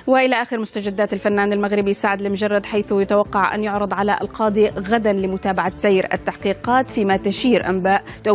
وإلى آخر مستجدات الفنان المغربي سعد المجرد، حيث يتوقع أن يعرض على القاضي غدا لمتابعة سير التحقيقات، فيما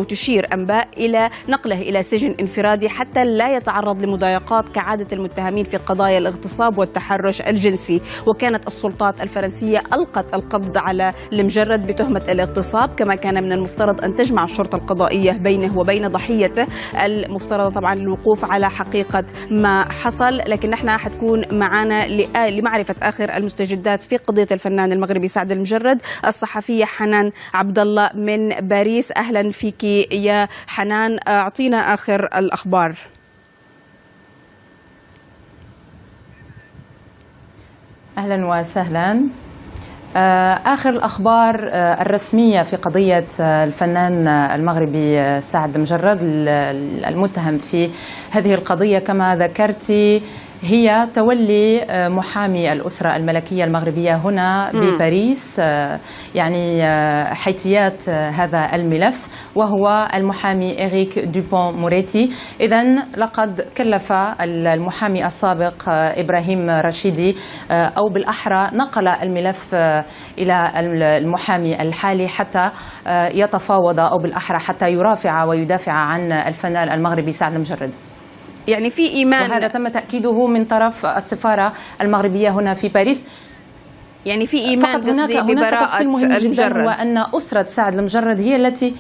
تشير أنباء إلى نقله إلى سجن انفرادي حتى لا يتعرض لمضايقات كعادة المتهمين في قضايا الاغتصاب والتحرش الجنسي. وكانت السلطات الفرنسية ألقت القبض على المجرد بتهمة الاغتصاب، كما كان من المفترض أن تجمع الشرطة القضائية بينه وبين ضحيته، المفترض طبعا الوقوف على حقيقة ما حصل. لكن نحن حتكون معنا لمعرفة آخر المستجدات في قضية الفنان المغربي سعد المجرد الصحفية حنان عبد الله من باريس. أهلا فيك يا حنان، أعطينا آخر الأخبار. أهلا وسهلا. آخر الأخبار الرسمية في قضية الفنان المغربي سعد المجرد المتهم في هذه القضية كما ذكرتي هي تولي محامي الأسرة الملكية المغربية هنا بباريس، يعني حيثيات هذا الملف، وهو المحامي إريك دوبون موريتي. إذن لقد كلف المحامي السابق إبراهيم رشيدي، أو بالأحرى نقل الملف إلى المحامي الحالي حتى يتفاوض، أو بالأحرى حتى يرافع ويدافع عن الفنان المغربي سعد المجرد. يعني في إيمان، وهذا تم تأكيده من طرف السفارة المغربية هنا في باريس. يعني في إيمان فقط هناك تفصيل مهم جدا، هو أن أسرة سعد المجرد هي التي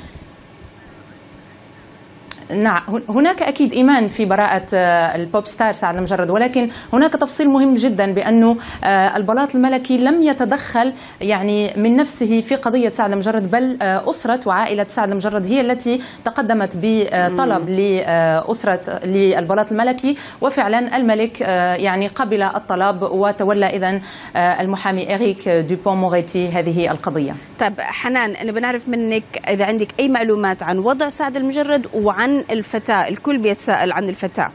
نعم هناك أكيد إيمان في براءة البوب ستار سعد المجرد، ولكن هناك تفصيل مهم جدا بأنه البلاط الملكي لم يتدخل يعني من نفسه في قضية سعد المجرد، بل أسرة وعائلة سعد المجرد هي التي تقدمت بطلب للبلاط الملكي، وفعلا الملك يعني قبل الطلب وتولى إذن المحامي إريك دوبون موريتي هذه القضية. طيب حنان، أنا بنعرف منك إذا عندك أي معلومات عن وضع سعد المجرد وعن الفتاة. الكل بيتساءل عن الفتاة.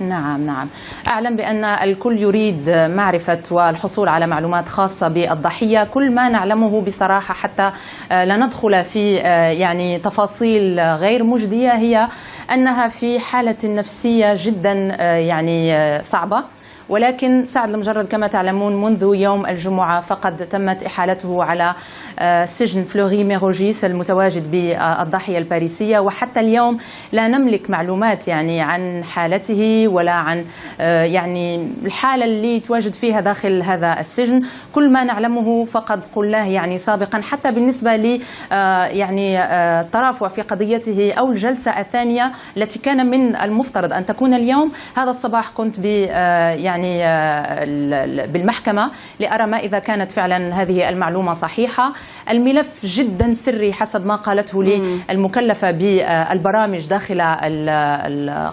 نعم أعلم بأن الكل يريد معرفة والحصول على معلومات خاصة بالضحية. كل ما نعلمه بصراحة حتى لا ندخل في يعني تفاصيل غير مجدية هي أنها في حالة نفسية جدا يعني صعبة، ولكن سعد المجرد كما تعلمون منذ يوم الجمعة فقد تمت إحالته على سجن فلوري ميروجيس المتواجد بالضاحية الباريسية، وحتى اليوم لا نملك معلومات يعني عن حالته ولا عن يعني الحالة اللي تواجد فيها داخل هذا السجن. كل ما نعلمه فقد قلناه يعني سابقا، حتى بالنسبة ل يعني الترافع في قضيته أو الجلسة الثانية التي كان من المفترض أن تكون اليوم. هذا الصباح كنت يعني بالمحكمة لأرى ما إذا كانت فعلا هذه المعلومة صحيحة. الملف جدا سري حسب ما قالته لي المكلفة بالبرامج داخل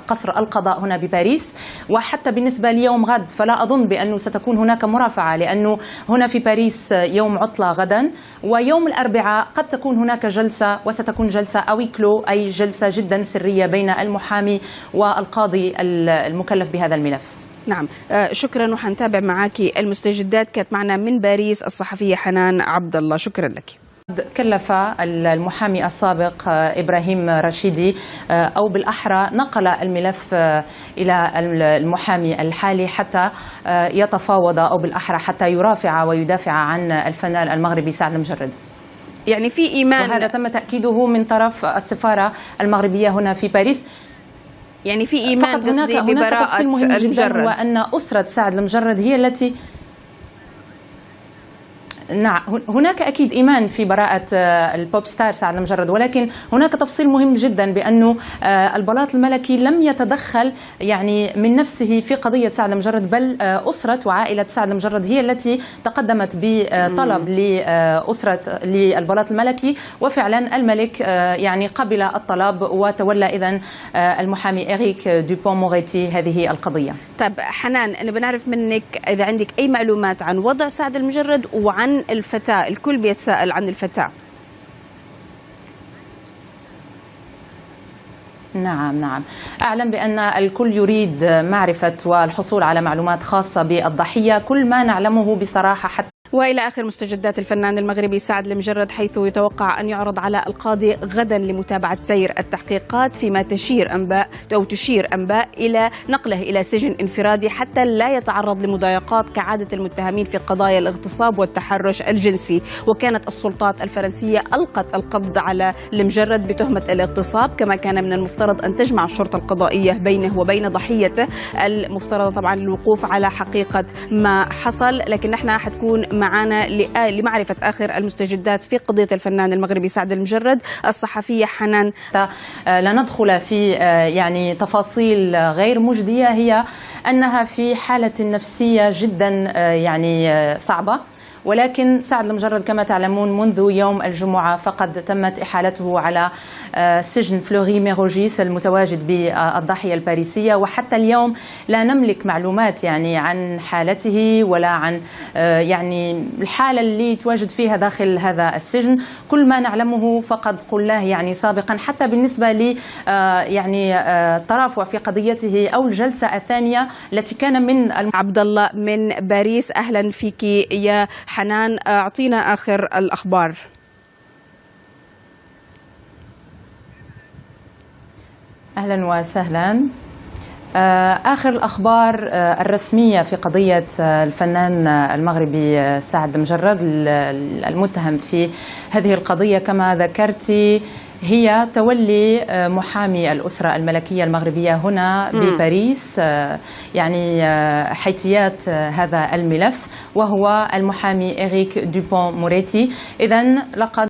قصر القضاء هنا بباريس، وحتى بالنسبة ليوم غد فلا أظن بأنه ستكون هناك مرافعة، لأنه هنا في باريس يوم عطلة غدا، ويوم الأربعاء قد تكون هناك جلسة، وستكون جلسة أويكلو، أي جلسة جدا سرية بين المحامي والقاضي المكلف بهذا الملف. نعم، شكرا، وحنتابع معك المستجدات. كانت معنا من باريس الصحفية حنان عبد الله، شكرا لك. كلف المحامي السابق إبراهيم رشيدي، أو بالأحرى نقل الملف إلى المحامي الحالي حتى يتفاوض، أو بالأحرى حتى يرافع ويدافع عن الفنان المغربي سعد المجرد. يعني في إيمان، وهذا تم تأكيده من طرف السفارة المغربية هنا في باريس. يعني في إيمان، فقط هناك تفصيل مهم جدا، هو أن أسرة سعد المجرد هي التي نعم هناك أكيد إيمان في براءة البوب ستار سعد المجرد، ولكن هناك تفصيل مهم جدا بأنه البلاط الملكي لم يتدخل يعني من نفسه في قضية سعد المجرد، بل أسرة وعائلة سعد المجرد هي التي تقدمت بطلب للبلاط الملكي، وفعلا الملك يعني قبل الطلب وتولى إذن المحامي إريك دوبون موريتي هذه القضية. طيب حنان، أنا بنعرف منك إذا عندك أي معلومات عن وضع سعد المجرد وعن الفتاة. الكل بيتساءل عن الفتاة. نعم أعلم بأن الكل يريد معرفة والحصول على معلومات خاصة بالضحية. كل ما نعلمه بصراحة حتى وإلى آخر مستجدات الفنان المغربي سعد المجرد، حيث يتوقع أن يعرض على القاضي غدا لمتابعة سير التحقيقات، فيما تشير أنباء إلى نقله إلى سجن انفرادي حتى لا يتعرض لمضايقات كعادة المتهمين في قضايا الاغتصاب والتحرش الجنسي. وكانت السلطات الفرنسية ألقت القبض على المجرد بتهمة الاغتصاب، كما كان من المفترض أن تجمع الشرطة القضائية بينه وبين ضحيته، المفترض طبعا الوقوف على حقيقة ما حصل. لكن نحن حتكون معنا لمعرفة آخر المستجدات في قضية الفنان المغربي سعد المجرد الصحفية حنان. لا ندخل في يعني تفاصيل غير مجدية، هي أنها في حالة نفسية جدا يعني صعبة، ولكن سعد المجرد كما تعلمون منذ يوم الجمعة فقد تمت إحالته على سجن فلوري ميروجيس المتواجد بالضاحية الباريسية، وحتى اليوم لا نملك معلومات يعني عن حالته ولا عن يعني الحالة اللي تواجد فيها داخل هذا السجن. كل ما نعلمه فقد قلناه يعني سابقا، حتى بالنسبة ل يعني الترافع في قضيته أو الجلسة الثانية التي كان من عبد الله من باريس. أهلا فيك يا حنان، أعطينا آخر الأخبار. أهلا وسهلا. آخر الأخبار الرسمية في قضية الفنان المغربي سعد مجرد المتهم في هذه القضية كما ذكرتي هي تولي محامي الأسرة الملكية المغربية هنا بباريس يعني حيثيات هذا الملف، وهو المحامي إريك دوبون موريتي. إذن لقد